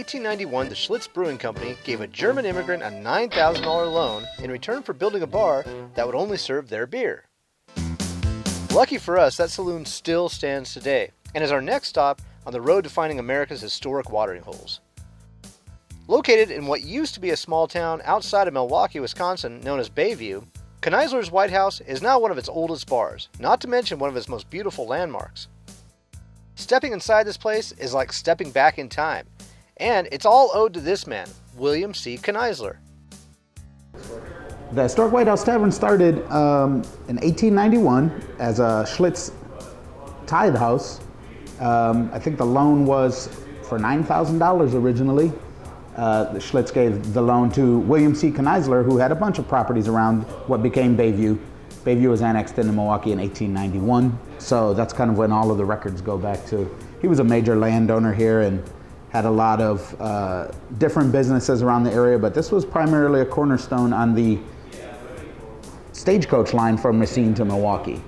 1891, the Schlitz Brewing Company gave a German immigrant a $9,000 loan in return for building a bar that would only serve their beer. Lucky for us, that saloon still stands today, and is our next stop on the road to finding America's historic watering holes. Located in what used to be a small town outside of Milwaukee, Wisconsin, known as Bayview, Kneisler's White House is now one of its oldest bars, not to mention one of its most beautiful landmarks. Stepping inside this place is like stepping back in time, and it's all owed to this man, William C. Kneisler. The historic White House Tavern started in 1891 as a Schlitz tithe house. I think the loan was for $9,000 originally. The Schlitz gave the loan to William C. Kneisler, who had a bunch of properties around what became Bayview. Bayview was annexed into Milwaukee in 1891, so that's kind of when all of the records go back to. He was a major landowner here and had a lot of different businesses around the area, but this was primarily a cornerstone on the stagecoach line from Racine to Milwaukee.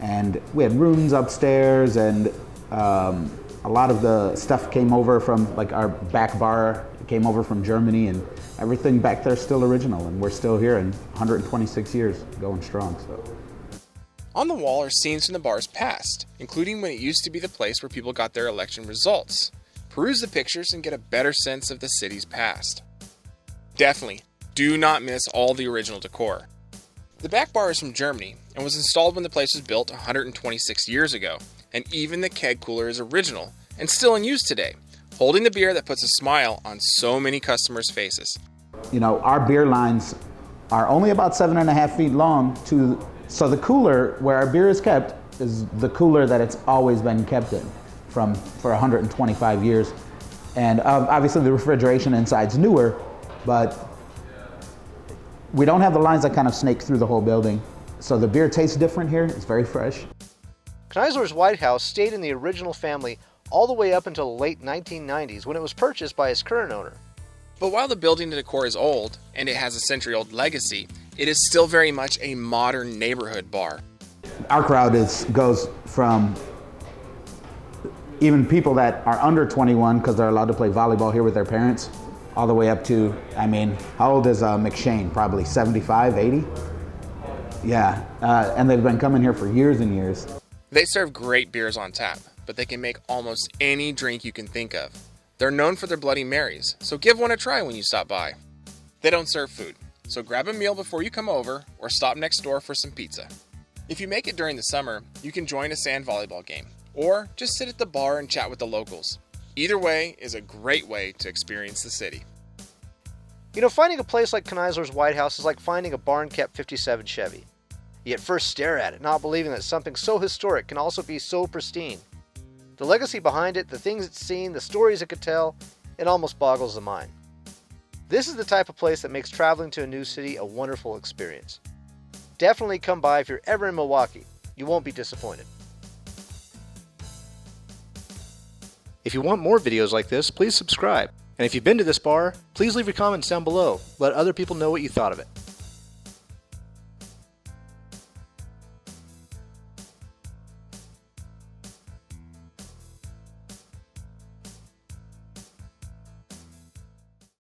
And we had rooms upstairs, and a lot of the stuff came over from, like our back bar came over from Germany, and everything back there is still original, and we're still here in 126 years going strong. So. On the wall are scenes from the bar's past, including when it used to be the place where people got their election results. Peruse the pictures and get a better sense of the city's past. Definitely, do not miss all the original decor. The back bar is from Germany and was installed when the place was built 126 years ago, and even the keg cooler is original and still in use today, holding the beer that puts a smile on so many customers' faces. You know, our beer lines are only about 7.5 feet long, so the cooler where our beer is kept is the cooler that it's always been kept in for 125 years. And obviously the refrigeration inside's newer, but we don't have the lines that kind of snake through the whole building. So the beer tastes different here. It's very fresh. Kneisler's White House stayed in the original family all the way up until the late 1990s when it was purchased by its current owner. But while the building decor is old and it has a century-old legacy, it is still very much a modern neighborhood bar. Our crowd goes from even people that are under 21 because they're allowed to play volleyball here with their parents, all the way up to, I mean, how old is McShane? Probably 75, 80? Yeah, and they've been coming here for years and years. They serve great beers on tap, but they can make almost any drink you can think of. They're known for their Bloody Marys, so give one a try when you stop by. They don't serve food, so grab a meal before you come over or stop next door for some pizza. If you make it during the summer, you can join a sand volleyball game, or just sit at the bar and chat with the locals. Either way is a great way to experience the city. You know, finding a place like Kneisler's White House is like finding a barn-kept 57 Chevy. You at first stare at it, not believing that something so historic can also be so pristine. The legacy behind it, the things it's seen, the stories it could tell, it almost boggles the mind. This is the type of place that makes traveling to a new city a wonderful experience. Definitely come by if you're ever in Milwaukee. You won't be disappointed. If you want more videos like this, please subscribe. And if you've been to this bar, please leave your comments down below. Let other people know what you thought of it.